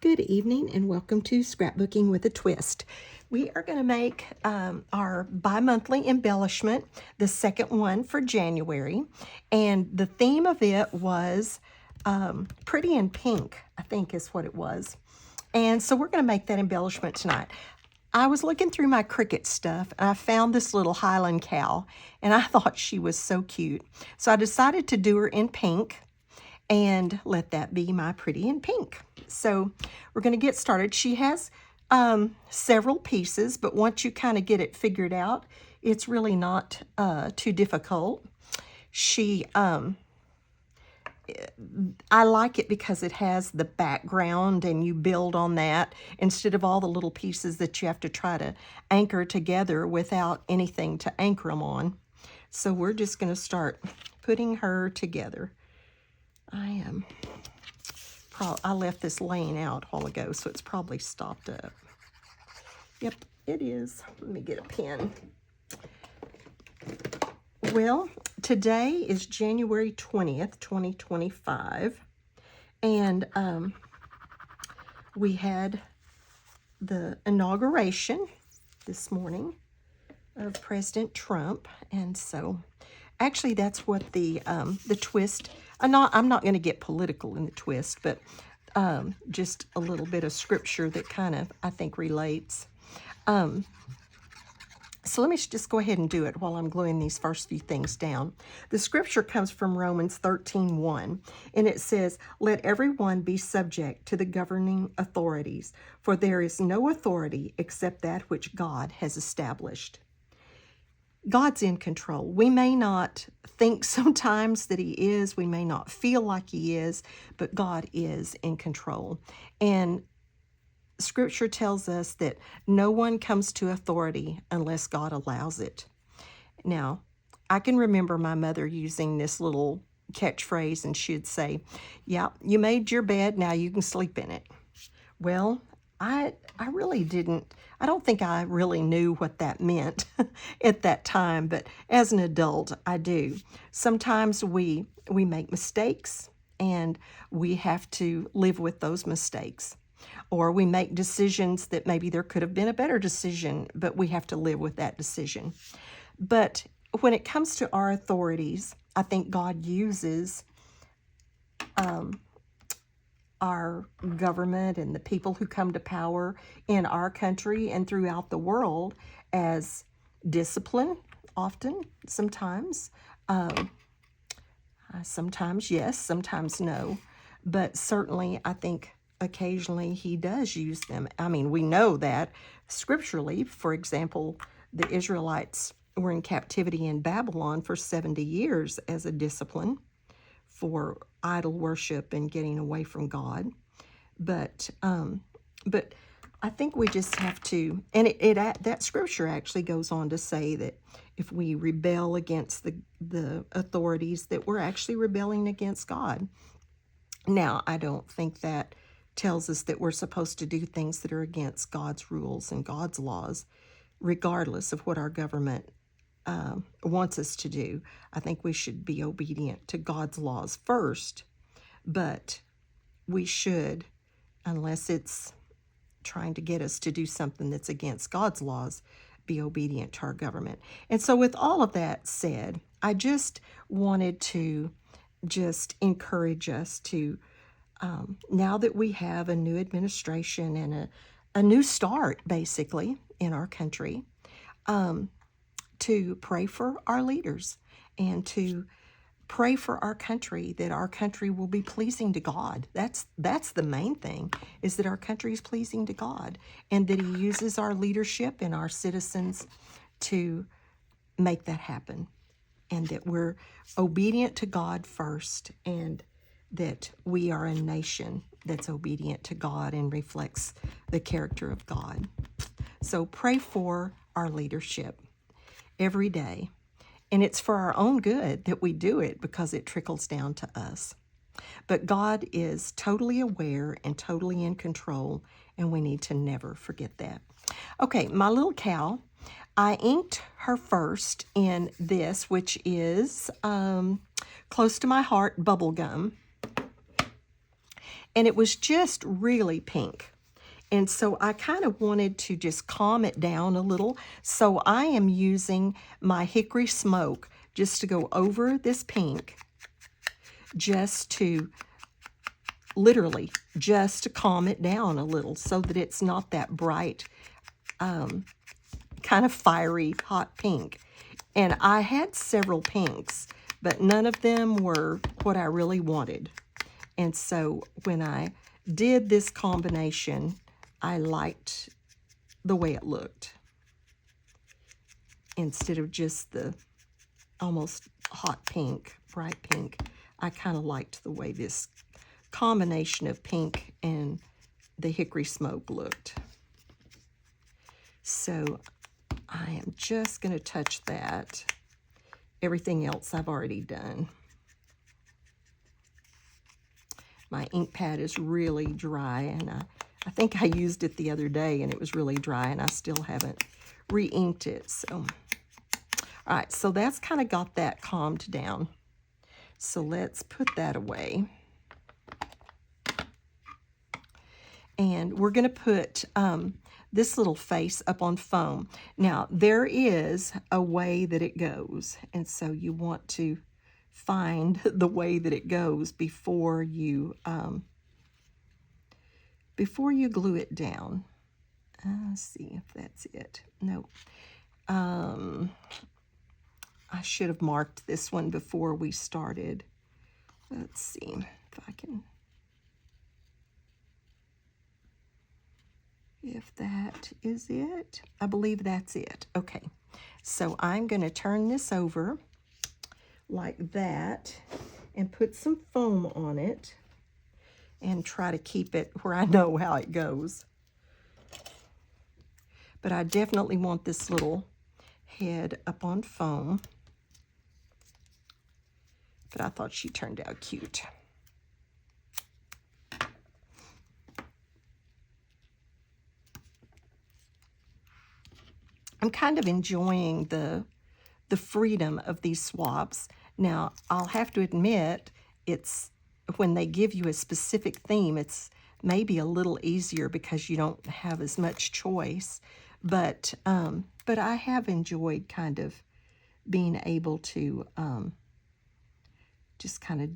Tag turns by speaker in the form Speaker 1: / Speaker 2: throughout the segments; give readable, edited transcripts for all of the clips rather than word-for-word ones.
Speaker 1: Good evening and welcome to Scrapbooking with a Twist. We are going to make our bi-monthly embellishment, the second one for January, and the theme of it was pretty in pink, I think is what it was. And so we're going to make that embellishment tonight. I was looking through my Cricut stuff and I found this little Highland cow and I thought she was so cute. So I decided to do her in pink and let that be my pretty in pink. So we're going to get started. She has several pieces, but once you kind of get it figured out, it's really not too difficult. I like it because it has the background and you build on that instead of all the little pieces that you have to try to anchor together without anything to anchor them on. So we're just going to start putting her together. I left this laying out a while ago, so it's probably stopped up. Yep, it is. Let me get a pen. Well, today is January 20th, 2025, and we had the inauguration this morning of President Trump, and so actually that's what the twist. I'm not going to get political in the twist, but just a little bit of scripture that kind of, I think, relates. So let me just go ahead and do it while I'm gluing these first few things down. The scripture comes from Romans 13:1, and it says, "Let everyone be subject to the governing authorities, for there is no authority except that which God has established." God's in control. We may not think sometimes that he is, we may not feel like he is, but God is in control. And Scripture tells us that no one comes to authority unless God allows it. Now, I can remember my mother using this little catchphrase, and she'd say, "Yeah, you made your bed, now you can sleep in it." Well, I really didn't. I don't think I really knew what that meant at that time, but as an adult, I do. Sometimes we make mistakes and we have to live with those mistakes. Or we make decisions that maybe there could have been a better decision, but we have to live with that decision. But when it comes to our authorities, I think God uses our government and the people who come to power in our country and throughout the world as discipline, often, sometimes. Sometimes yes, sometimes no. But certainly I think occasionally he does use them. I mean, we know that scripturally. For example, the Israelites were in captivity in Babylon for 70 years as a discipline for idol worship and getting away from God. But I think we just have to, and that scripture actually goes on to say that if we rebel against the authorities, that we're actually rebelling against God. Now, I don't think that tells us that we're supposed to do things that are against God's rules and God's laws, regardless of what our government wants us to do. I think we should be obedient to God's laws first, but we should, unless it's trying to get us to do something that's against God's laws, be obedient to our government. And so with all of that said, I just wanted to just encourage us to, now that we have a new administration and a new start, basically, in our country, to pray for our leaders and to pray for our country, that our country will be pleasing to God. That's the main thing, is that our country is pleasing to God and that he uses our leadership and our citizens to make that happen, and that we're obedient to God first, and that we are a nation that's obedient to God and reflects the character of God. So pray for our leadership every day. And it's for our own good that we do it, because it trickles down to us. But God is totally aware and totally in control, and we need to never forget that. Okay, my little cow, I inked her first in this, which is close to my heart, bubble gum. And it was just really pink. And so I kind of wanted to just calm it down a little. So I am using my hickory smoke just to go over this pink, just to literally just to calm it down a little so that it's not that bright, kind of fiery hot pink. And I had several pinks, but none of them were what I really wanted. And so when I did this combination, I liked the way it looked instead of just the almost hot pink, bright pink. I kind of liked the way this combination of pink and the hickory smoke looked. So I am just going to touch that. Everything else I've already done. My ink pad is really dry, and I think I used it the other day and it was really dry, and I still haven't re-inked it. So, all right, so that's kind of got that calmed down. So let's put that away. And we're going to put this little face up on foam. Now, there is a way that it goes, and so you want to find the way that it goes before you glue it down. Let's see if that's it. No. I should have marked this one before we started. Let's see if I can... If that is it, I believe that's it. Okay, so I'm going to turn this over like that and put some foam on it and try to keep it where I know how it goes. But I definitely want this little head up on foam. But I thought she turned out cute. I'm kind of enjoying the freedom of these swaps. Now, I'll have to admit, it's when they give you a specific theme, it's maybe a little easier because you don't have as much choice. But I have enjoyed kind of being able to just kind of,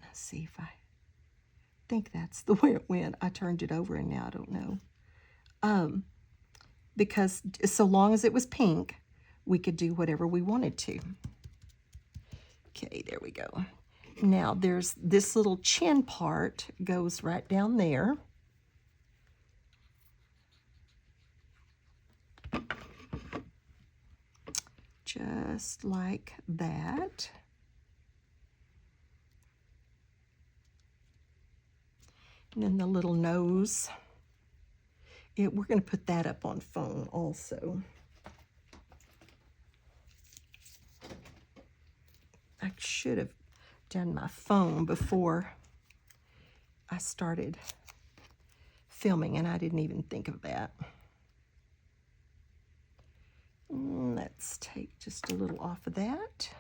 Speaker 1: let's see if I think that's the way it went. I turned it over and now I don't know. Because so long as it was pink, we could do whatever we wanted to. Okay, there we go. Now there's this little chin part goes right down there. Just like that. And then the little nose. We're going to put that up on foam also. I should have done my foam before I started filming, and I didn't even think of that. Let's take just a little off of that.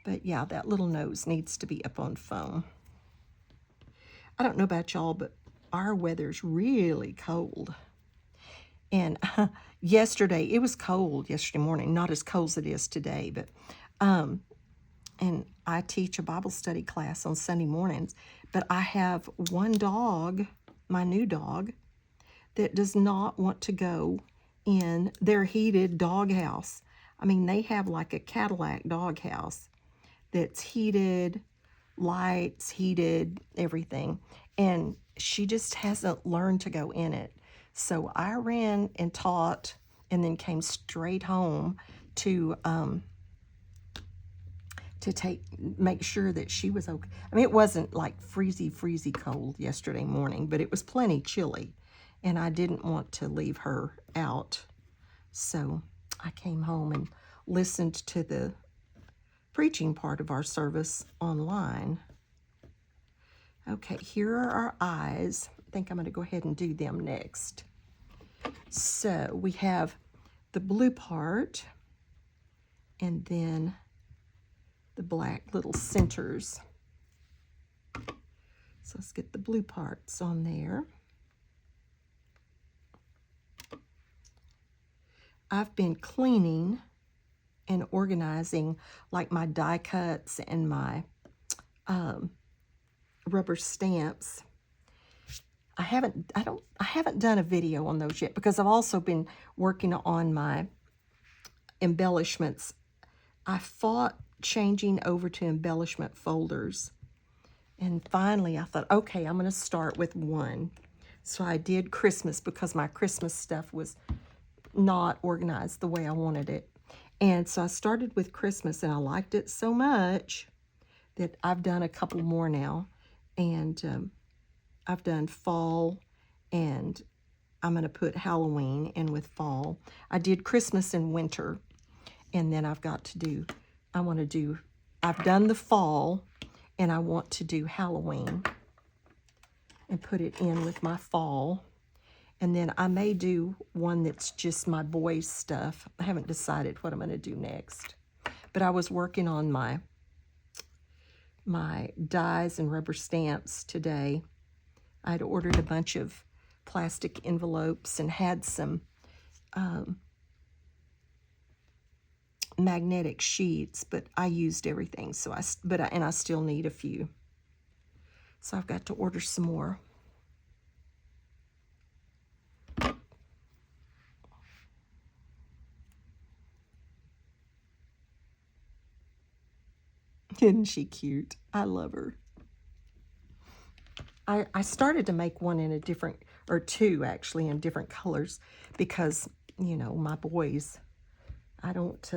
Speaker 1: But yeah, that little nose needs to be up on foam. I don't know about y'all, but our weather's really cold. And yesterday, it was cold yesterday morning, not as cold as it is today, but, and I teach a Bible study class on Sunday mornings, but I have one dog, my new dog, that does not want to go in their heated dog house. I mean, they have like a Cadillac dog house that's heated, lights, heated, everything. And she just hasn't learned to go in it. So I ran and taught and then came straight home to make sure that she was okay. I mean, it wasn't like freezy cold yesterday morning, but it was plenty chilly. And I didn't want to leave her out. So I came home and listened to the preaching part of our service online. Okay, here are our eyes. I think I'm going to go ahead and do them next. So we have the blue part, and then the black little centers. So let's get the blue parts on there. I've been cleaning and organizing like my die cuts and my rubber stamps. I haven't done a video on those yet because I've also been working on my embellishments. I fought changing over to embellishment folders, and finally I thought, okay, I'm going to start with one. So I did Christmas because my Christmas stuff was not organized the way I wanted it. And so I started with Christmas, and I liked it so much that I've done a couple more now. And I've done fall, and I'm going to put Halloween in with fall. I did Christmas and winter, and then I've got to do, I've done the fall, and I want to do Halloween and put it in with my fall. And then I may do one that's just my boys' stuff. I haven't decided what I'm going to do next. But I was working on my dies and rubber stamps today. I'd ordered a bunch of plastic envelopes and had some magnetic sheets, but I used everything. So I still need a few. So I've got to order some more. Isn't she cute? I love her. I started to make one in a different, or two actually, in different colors because, you know, my boys, I don't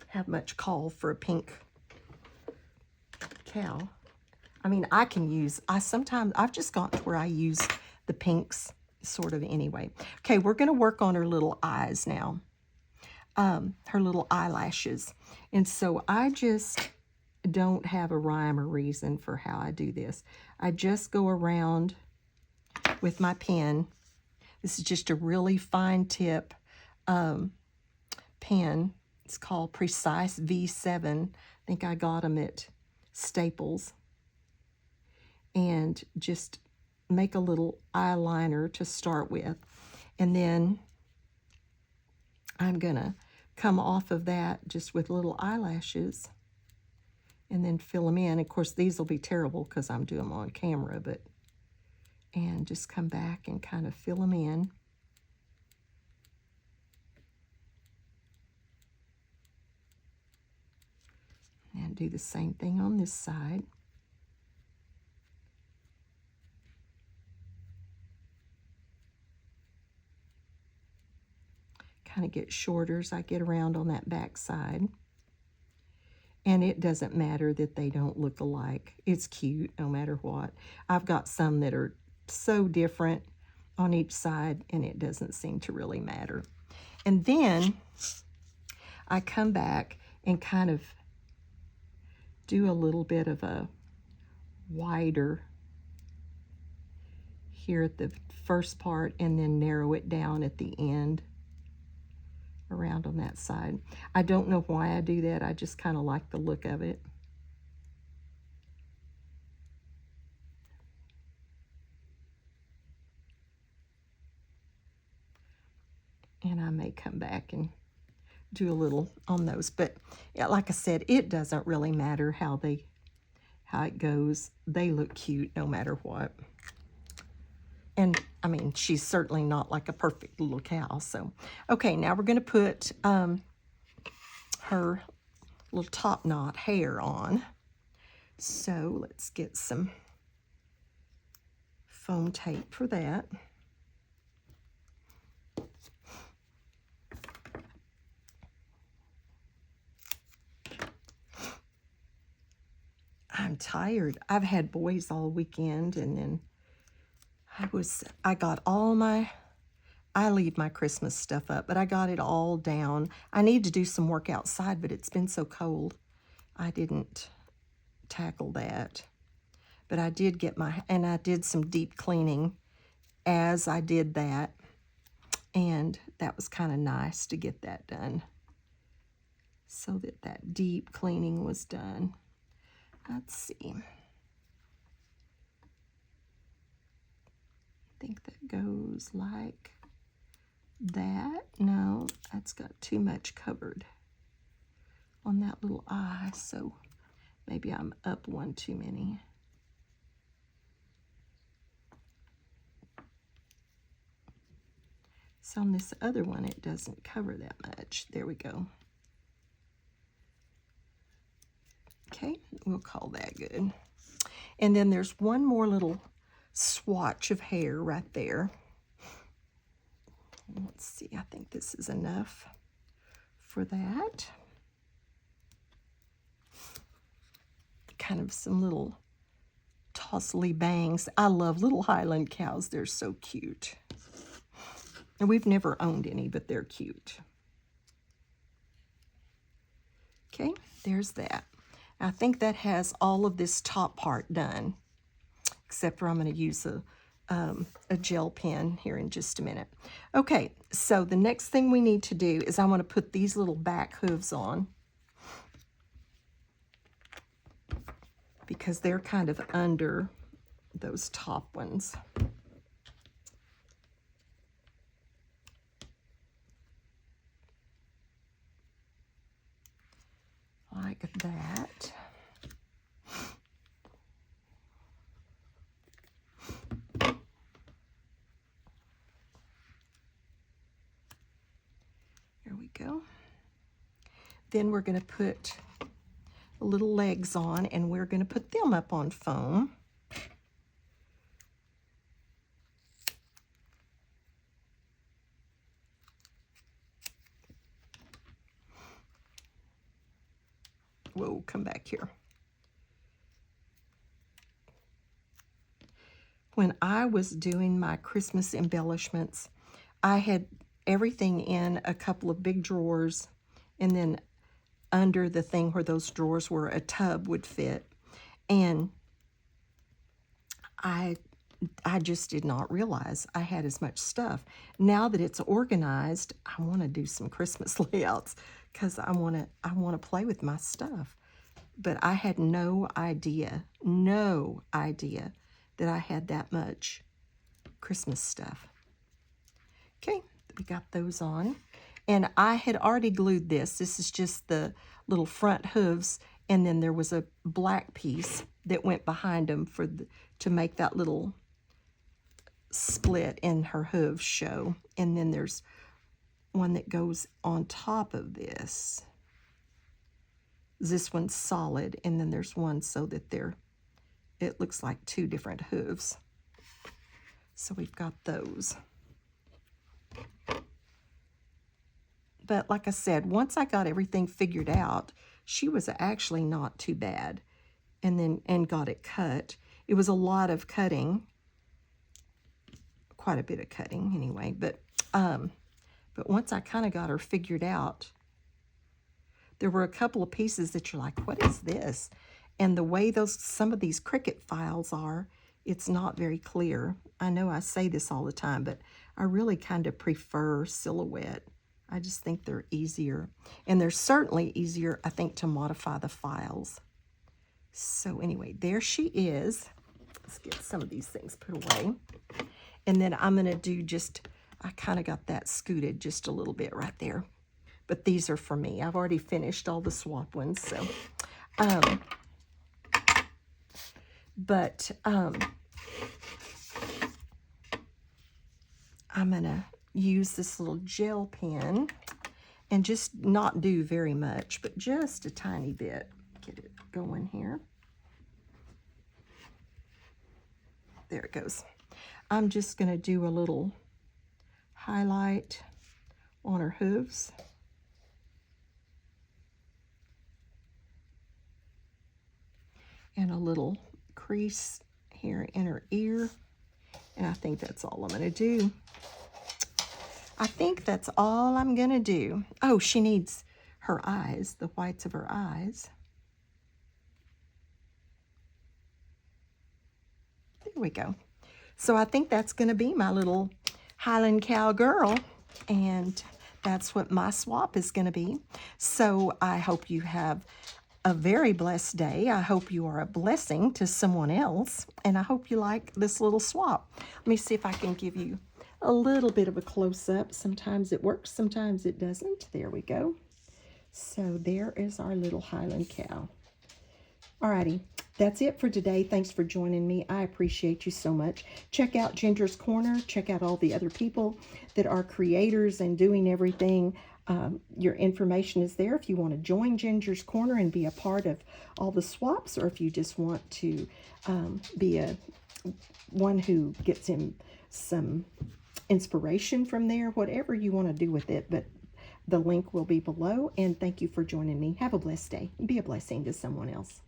Speaker 1: have much call for a pink cow. I mean, I've just gotten to where I use the pinks sort of anyway. Okay, we're going to work on her little eyes now, her little eyelashes. And so I just don't have a rhyme or reason for how I do this. I just go around with my pen. This is just a really fine tip pen. It's called Precise V7. I think I got them at Staples. And just make a little eyeliner to start with. And then I'm going to come off of that just with little eyelashes and then fill them in. Of course, these will be terrible because I'm doing them on camera, and just come back and kind of fill them in. And do the same thing on this side. Kind of get shorter as I get around on that back side. And it doesn't matter that they don't look alike. It's cute no matter what. I've got some that are so different on each side, and it doesn't seem to really matter. And then I come back and kind of do a little bit of a wider here at the first part, and then narrow it down at the end around on that side. I don't know why I do that. I just kind of like the look of it. And I may come back and do a little on those. But yeah, like I said, it doesn't really matter how it goes. They look cute no matter what. And I mean, she's certainly not like a perfect little cow. So, okay, now we're going to put her little top knot hair on. So let's get some foam tape for that. I'm tired. I've had boys all weekend, and then I leave my Christmas stuff up, but I got it all down. I need to do some work outside, but it's been so cold. I didn't tackle that. But I did I did some deep cleaning as I did that. And that was kind of nice to get that done. so that that deep cleaning was done. Let's see. I think that goes like that. No, that's got too much covered on that little eye, so maybe I'm up one too many. So on this other one, it doesn't cover that much. There we go. Okay, we'll call that good. And then there's one more little swatch of hair right there. Let's see, I think this is enough for that. Kind of some little tously bangs. I love little Highland cows. They're so cute. And we've never owned any, but they're cute. Okay, there's that. I think that has all of this top part done, except for I'm going to use a gel pen here in just a minute. Okay, so the next thing we need to do is I want to put these little back hooves on, because they're kind of under those top ones. Like that. There we go. Then we're going to put little legs on, and we're going to put them up on foam. Whoa, come back here. When I was doing my Christmas embellishments, I had everything in a couple of big drawers, and then under the thing where those drawers were, a tub would fit. And I just did not realize I had as much stuff. Now that it's organized, I want to do some Christmas layouts because I want to play with my stuff. But I had no idea that I had that much Christmas stuff. Okay, we got those on. And I had already glued this. This is just the little front hooves, and then there was a black piece that went behind them to make that little split in her hooves show. And then there's one that goes on top of this. This one's solid, and then there's one so that it looks like two different hooves. So we've got those. But like I said, once I got everything figured out, she was actually not too bad. And got it cut. It was a lot of cutting, quite a bit of cutting anyway. But once I kind of got her figured out, there were a couple of pieces that you're like, what is this? And the way some of these Cricut files are, it's not very clear. I know I say this all the time, but I really kind of prefer silhouette. I just think they're easier. And they're certainly easier, I think, to modify the files. So anyway, there she is. Let's get some of these things put away. And then I'm going to do I kind of got that scooted just a little bit right there. But these are for me. I've already finished all the swap ones. So, I'm going to use this little gel pen and just not do very much, but just a tiny bit. Get it going here. There it goes. I'm just going to do a little highlight on her hooves. And a little crease here in her ear. And I think that's all I'm going to do. I think that's all I'm going to do. Oh, she needs her eyes, the whites of her eyes. There we go. So I think that's going to be my little Highland cow girl. And That's what my swap is going to be. So I hope you have a very blessed day. I hope you are a blessing to someone else, and I hope you like this little swap. Let me see if I can give you a little bit of a close-up. Sometimes it works, sometimes it doesn't. There we go. So there is our little Highland cow. Alrighty, that's it for today. Thanks for joining me. I appreciate you so much. Check out Ginger's Corner. Check out all the other people that are creators and doing everything. Your information is there if you want to join Ginger's Corner and be a part of all the swaps, or if you just want to be one who gets him some inspiration from there, whatever you want to do with it. But the link will be below, and thank you for joining me. Have a blessed day. Be a blessing to someone else.